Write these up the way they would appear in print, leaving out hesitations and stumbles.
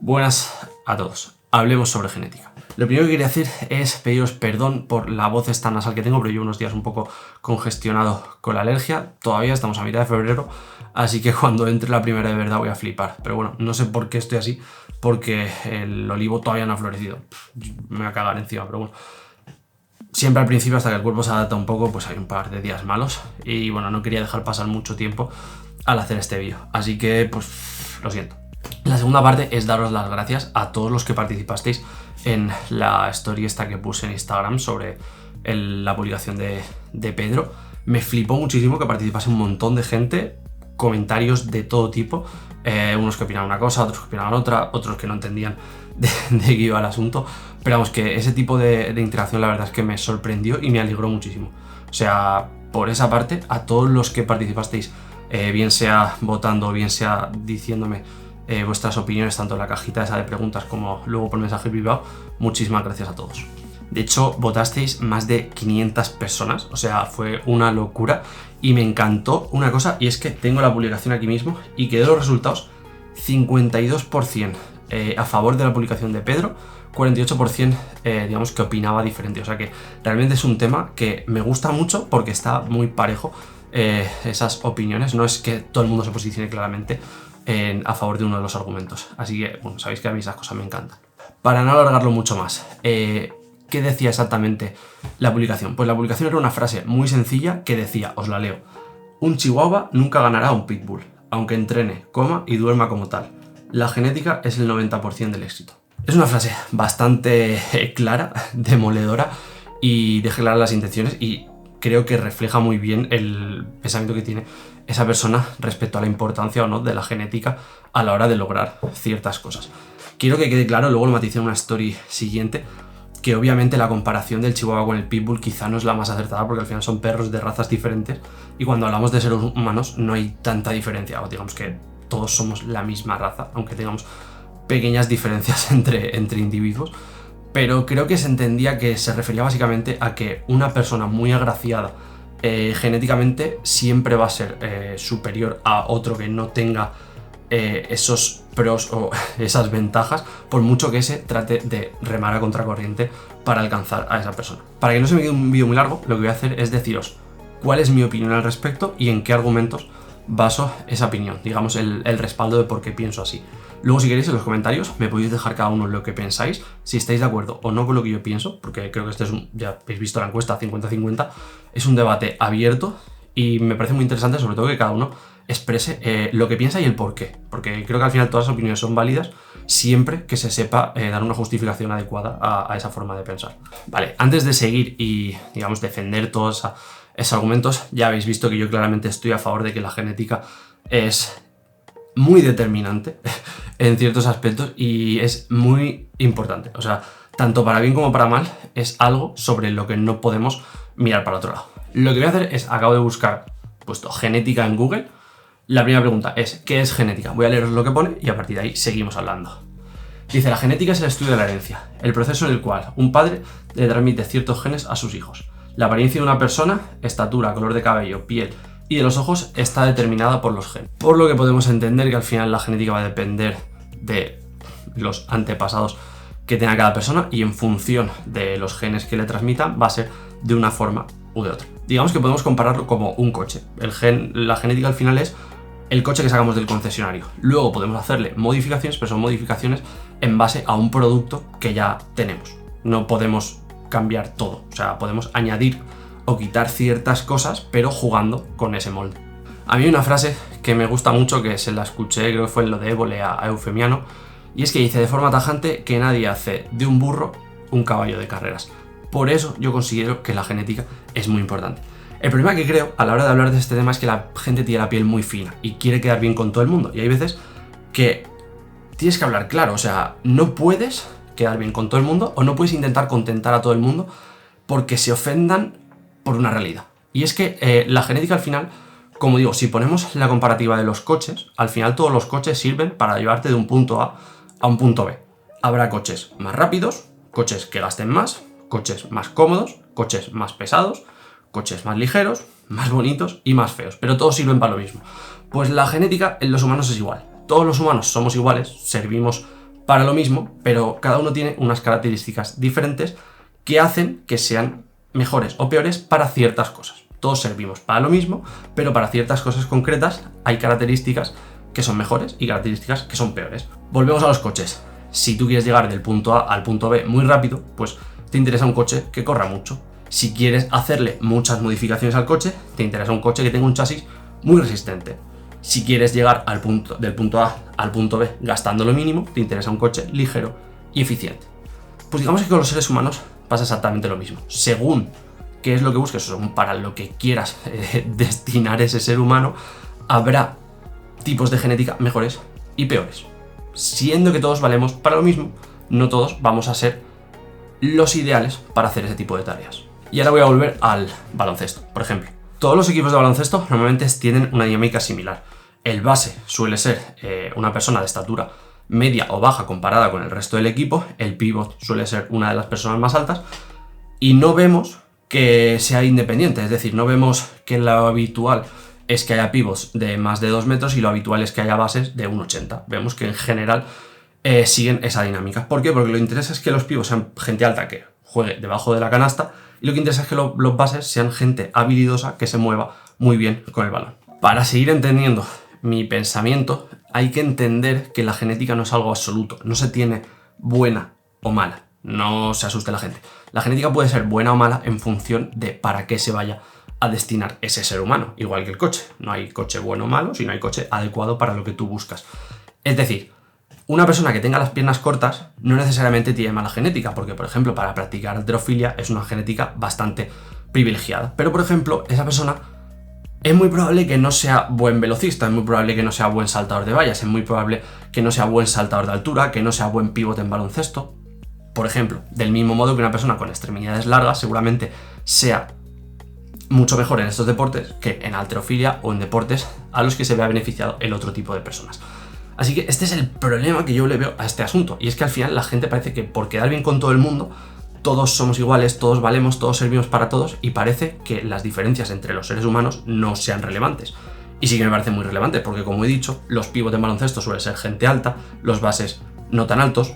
Buenas a todos, hablemos sobre genética. Lo primero que quería hacer es pediros perdón por la voz esta nasal que tengo, pero llevo unos días un poco congestionado con la alergia. Todavía estamos a mitad de febrero, así que cuando entre la primera de verdad voy a flipar. Pero bueno, no sé por qué estoy así, porque el olivo todavía no ha florecido. Me voy a cagar encima, pero bueno. Siempre al principio, hasta que el cuerpo se adapta un poco, pues hay un par de días malos. Y bueno, no quería dejar pasar mucho tiempo al hacer este vídeo. Así que, pues, lo siento. La segunda parte es daros las gracias a todos los que participasteis en la story esta que puse en Instagram sobre la publicación de Pedro. Me flipó muchísimo que participase un montón de gente, comentarios de todo tipo, unos que opinaban una cosa, otros que opinaban otra, otros que no entendían de qué iba el asunto, pero vamos, que ese tipo de interacción la verdad es que me sorprendió y me alegró muchísimo. O sea, por esa parte, a todos los que participasteis, bien sea votando, bien sea diciéndome vuestras opiniones, tanto en la cajita esa de preguntas como luego por mensaje privado, muchísimas gracias a todos. De hecho, votasteis más de 500 personas, o sea, fue una locura y me encantó una cosa, y es que tengo la publicación aquí mismo y que de los resultados, 52% a favor de la publicación de Pedro, 48% digamos que opinaba diferente, o sea que realmente es un tema que me gusta mucho porque está muy parejo esas opiniones, no es que todo el mundo se posicione claramente a favor de uno de los argumentos, así que bueno, sabéis que a mí esas cosas me encantan. Para no alargarlo mucho más, ¿qué decía exactamente la publicación? Pues la publicación era una frase muy sencilla que decía, os la leo: un chihuahua nunca ganará a un pitbull, aunque entrene, coma y duerma como tal. La genética es el 90% del éxito. Es una frase bastante clara, demoledora y deja claras las intenciones, y creo que refleja muy bien el pensamiento que tiene esa persona respecto a la importancia o no de la genética a la hora de lograr ciertas cosas. Quiero que quede claro, luego lo maticé en una story siguiente, que obviamente la comparación del chihuahua con el pitbull quizá no es la más acertada, porque al final son perros de razas diferentes y cuando hablamos de seres humanos no hay tanta diferencia, o digamos que todos somos la misma raza, aunque tengamos pequeñas diferencias entre individuos, pero creo que se entendía que se refería básicamente a que una persona muy agraciada genéticamente siempre va a ser superior a otro que no tenga esos pros o esas ventajas, por mucho que ese trate de remar a contracorriente para alcanzar a esa persona. Para que no se me quede un vídeo muy largo, lo que voy a hacer es deciros cuál es mi opinión al respecto y en qué argumentos baso esa opinión, digamos el respaldo de por qué pienso así. Luego, si queréis, en los comentarios me podéis dejar cada uno lo que pensáis, si estáis de acuerdo o no con lo que yo pienso, porque creo que este es ya habéis visto la encuesta 50-50, es un debate abierto y me parece muy interesante, sobre todo que cada uno exprese lo que piensa y el por qué, porque creo que al final todas las opiniones son válidas siempre que se sepa dar una justificación adecuada a esa forma de pensar. Vale, antes de seguir y, digamos, defender todos esos argumentos, ya habéis visto que yo claramente estoy a favor de que la genética es muy determinante en ciertos aspectos y es muy importante, o sea, tanto para bien como para mal, es algo sobre lo que no podemos mirar para otro lado. Lo que voy a hacer es, acabo de buscar, puesto genética en Google. La primera pregunta es, ¿qué es genética? Voy a leeros lo que pone y a partir de ahí seguimos hablando. Dice, la genética es el estudio de la herencia, el proceso en el cual un padre le transmite ciertos genes a sus hijos. La apariencia de una persona, estatura, color de cabello, piel y de los ojos está determinada por los genes. Por lo que podemos entender que al final la genética va a depender de los antepasados que tenga cada persona y en función de los genes que le transmitan va a ser de una forma u de otra. Digamos que podemos compararlo como un coche. La genética al final es el coche que sacamos del concesionario. Luego podemos hacerle modificaciones, pero son modificaciones en base a un producto que ya tenemos. No podemos cambiar todo, o sea, podemos añadir o quitar ciertas cosas, pero jugando con ese molde. A mí hay una frase que me gusta mucho, que se la escuché, creo que fue en lo de Évole a Eufemiano, y es que dice de forma tajante que nadie hace de un burro un caballo de carreras. Por eso yo considero que la genética es muy importante. El problema que creo a la hora de hablar de este tema es que la gente tiene la piel muy fina y quiere quedar bien con todo el mundo, y hay veces que tienes que hablar claro, o sea, no puedes quedar bien con todo el mundo o no puedes intentar contentar a todo el mundo porque se ofendan por una realidad. Y es que la genética al final, como digo, si ponemos la comparativa de los coches, al final todos los coches sirven para llevarte de un punto A a un punto B. Habrá coches más rápidos, coches que gasten más, coches más cómodos, coches más pesados, coches más ligeros, más bonitos y más feos, pero todos sirven para lo mismo. Pues la genética en los humanos es igual. Todos los humanos somos iguales, servimos para lo mismo, pero cada uno tiene unas características diferentes que hacen que sean mejores o peores para ciertas cosas. Todos servimos para lo mismo, pero para ciertas cosas concretas hay características que son mejores y características que son peores. Volvemos a los coches. Si tú quieres llegar del punto A al punto B muy rápido, pues te interesa un coche que corra mucho. Si quieres hacerle muchas modificaciones al coche, te interesa un coche que tenga un chasis muy resistente. Si quieres llegar del punto A al punto B gastando lo mínimo, te interesa un coche ligero y eficiente. Pues digamos que con los seres humanos pasa exactamente lo mismo. Según qué es lo que busques, o según para lo que quieras destinar ese ser humano, habrá tipos de genética mejores y peores. Siendo que todos valemos para lo mismo, no todos vamos a ser los ideales para hacer ese tipo de tareas. Y ahora voy a volver al baloncesto, por ejemplo. Todos los equipos de baloncesto normalmente tienen una dinámica similar. El base suele ser una persona de estatura media o baja comparada con el resto del equipo, el pívot suele ser una de las personas más altas, y no vemos que sea independiente, es decir, no vemos que lo habitual es que haya pivots de más de 2 metros y lo habitual es que haya bases de 1,80. Vemos que en general siguen esa dinámica. ¿Por qué? Porque lo que interesa es que los pivots sean gente alta que juegue debajo de la canasta, y lo que interesa es que los bases sean gente habilidosa que se mueva muy bien con el balón. Para seguir entendiendo mi pensamiento, hay que entender que la genética no es algo absoluto, no se tiene buena o mala, no se asuste la gente. La genética puede ser buena o mala en función de para qué se vaya a destinar ese ser humano, igual que el coche. No hay coche bueno o malo, sino hay coche adecuado para lo que tú buscas. Es decir, una persona que tenga las piernas cortas no necesariamente tiene mala genética, porque, por ejemplo, para practicar halterofilia es una genética bastante privilegiada. Pero, por ejemplo, esa persona es muy probable que no sea buen velocista, es muy probable que no sea buen saltador de vallas, es muy probable que no sea buen saltador de altura, que no sea buen pivote en baloncesto. Por ejemplo, del mismo modo que una persona con extremidades largas seguramente sea mucho mejor en estos deportes que en halterofilia o en deportes a los que se vea beneficiado el otro tipo de personas. Así que este es el problema que yo le veo a este asunto, y es que al final la gente parece que por quedar bien con todo el mundo, todos somos iguales, todos valemos, todos servimos para todos, y parece que las diferencias entre los seres humanos no sean relevantes. Y sí que me parece muy relevante, porque como he dicho, los pivots en baloncesto suelen ser gente alta, los bases no tan altos,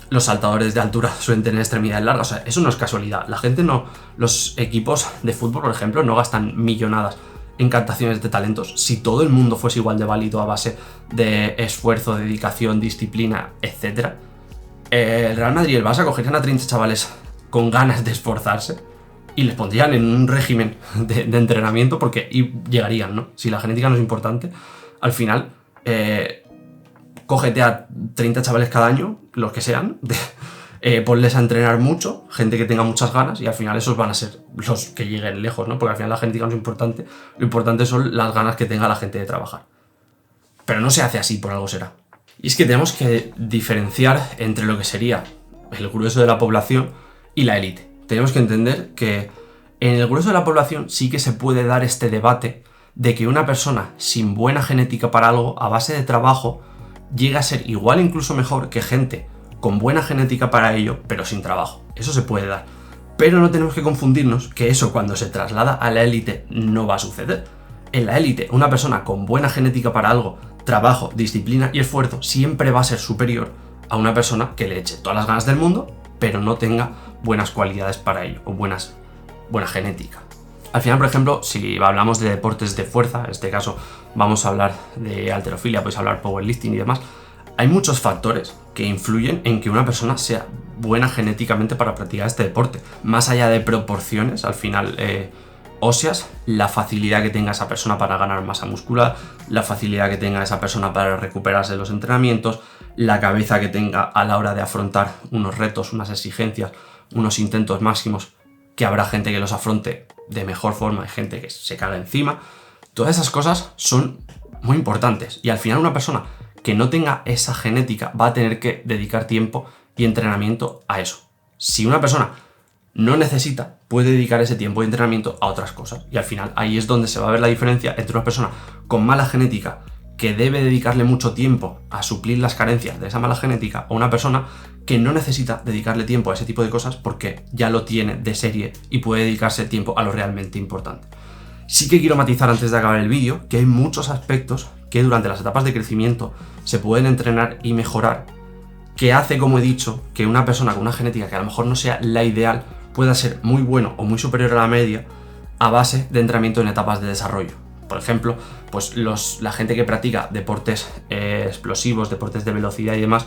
los saltadores de altura suelen tener extremidades largas. O sea, eso no es casualidad. La gente no, los equipos de fútbol, por ejemplo, no gastan millonadas en captaciones de talentos. Si todo el mundo fuese igual de válido a base de esfuerzo, dedicación, disciplina, etc., el Real Madrid y el Barça cogerían a 30 chavales con ganas de esforzarse y les pondrían en un régimen de entrenamiento, porque llegarían, ¿no? Si la genética no es importante, al final cógete a 30 chavales cada año, los que sean, ponles a entrenar mucho, gente que tenga muchas ganas, y al final esos van a ser los que lleguen lejos, ¿no? Porque al final la genética no es importante, lo importante son las ganas que tenga la gente de trabajar. Pero no se hace así, por algo será. Y es que tenemos que diferenciar entre lo que sería el grueso de la población y la élite. Tenemos que entender que en el grueso de la población sí que se puede dar este debate de que una persona sin buena genética para algo, a base de trabajo, llega a ser igual, incluso mejor, que gente con buena genética para ello, pero sin trabajo. Eso se puede dar. Pero no tenemos que confundirnos que eso, cuando se traslada a la élite, no va a suceder. En la élite, una persona con buena genética para algo, trabajo, disciplina y esfuerzo, siempre va a ser superior a una persona que le eche todas las ganas del mundo, pero no tenga buenas cualidades para ello, o buena genética. Al final, por ejemplo, si hablamos de deportes de fuerza, en este caso vamos a hablar de halterofilia, podéis hablar powerlifting y demás, hay muchos factores que influyen en que una persona sea buena genéticamente para practicar este deporte. Más allá de proporciones, al final, óseas, la facilidad que tenga esa persona para ganar masa muscular, la facilidad que tenga esa persona para recuperarse de los entrenamientos, la cabeza que tenga a la hora de afrontar unos retos, unas exigencias, unos intentos máximos, que habrá gente que los afronte de mejor forma y gente que se caga encima. Todas esas cosas son muy importantes, y al final una persona que no tenga esa genética va a tener que dedicar tiempo y entrenamiento a eso. Si una persona no necesita, puede dedicar ese tiempo de entrenamiento a otras cosas, y al final ahí es donde se va a ver la diferencia entre una persona con mala genética que debe dedicarle mucho tiempo a suplir las carencias de esa mala genética, o una persona que no necesita dedicarle tiempo a ese tipo de cosas porque ya lo tiene de serie y puede dedicarse tiempo a lo realmente importante. Sí que quiero matizar antes de acabar el vídeo que hay muchos aspectos que durante las etapas de crecimiento se pueden entrenar y mejorar, que hace, como he dicho, que una persona con una genética que a lo mejor no sea la ideal pueda ser muy bueno o muy superior a la media a base de entrenamiento en etapas de desarrollo. Por ejemplo, pues la gente que practica deportes explosivos, deportes de velocidad y demás,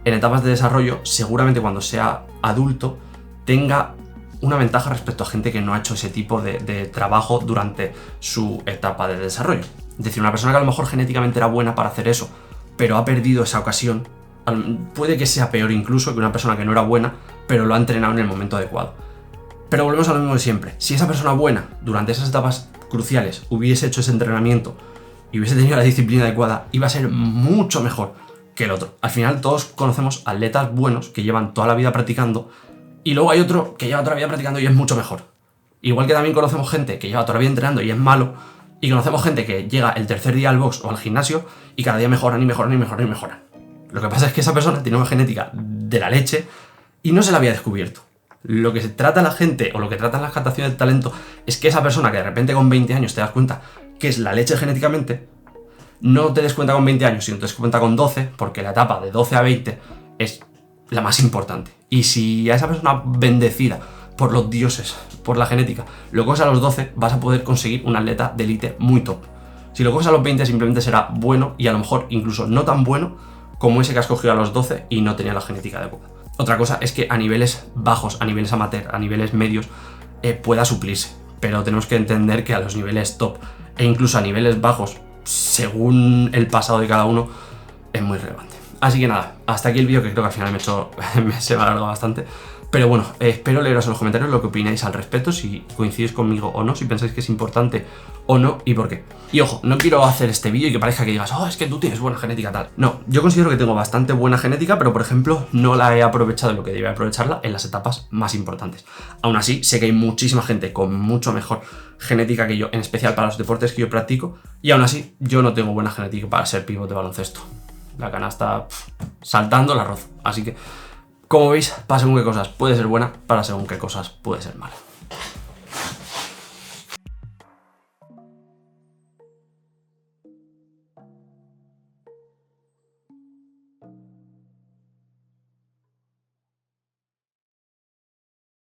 en etapas de desarrollo, seguramente cuando sea adulto tenga una ventaja respecto a gente que no ha hecho ese tipo de trabajo durante su etapa de desarrollo. Es decir, una persona que a lo mejor genéticamente era buena para hacer eso, pero ha perdido esa ocasión, puede que sea peor incluso que una persona que no era buena, pero lo ha entrenado en el momento adecuado. Pero volvemos a lo mismo de siempre. Si esa persona buena, durante esas etapas cruciales, hubiese hecho ese entrenamiento y hubiese tenido la disciplina adecuada, iba a ser mucho mejor que el otro. Al final todos conocemos atletas buenos que llevan toda la vida practicando y luego hay otro que lleva toda la vida practicando y es mucho mejor. Igual que también conocemos gente que lleva toda la vida entrenando y es malo, y conocemos gente que llega el tercer día al box o al gimnasio y cada día mejoran y mejoran y mejoran y mejoran. Lo que pasa es que esa persona tiene una genética de la leche y no se la había descubierto. Lo que se trata la gente, o lo que tratan las captaciones de talento, es que esa persona que de repente con 20 años te das cuenta que es la leche genéticamente, no te des cuenta con 20 años, sino te des cuenta con 12, porque la etapa de 12 a 20 es la más importante. Y si a esa persona bendecida por los dioses, por la genética, lo coges a los 12, vas a poder conseguir un atleta de élite muy top. Si lo coges a los 20, simplemente será bueno y a lo mejor incluso no tan bueno como ese que has cogido a los 12 y no tenía la genética adecuada. Otra cosa es que a niveles bajos, a niveles amateur, a niveles medios, pueda suplirse. Pero tenemos que entender que a los niveles top e incluso a niveles bajos, según el pasado de cada uno, es muy relevante. Así que nada, hasta aquí el vídeo, que creo que al final se me ha alargado bastante. Pero bueno, espero leeros en los comentarios lo que opináis al respecto, si coincidís conmigo o no, si pensáis que es importante o no y por qué. Y ojo, no quiero hacer este vídeo y que parezca que digas, oh, es que tú tienes buena genética tal. No, yo considero que tengo bastante buena genética, pero por ejemplo no la he aprovechado lo que debía aprovecharla en las etapas más importantes. Aún así, sé que hay muchísima gente con mucho mejor genética que yo, en especial para los deportes que yo practico, y aún así yo no tengo buena genética para ser pívot de baloncesto. La canasta saltando el arroz, así que como veis, para según qué cosas puede ser buena, para según qué cosas puede ser mala.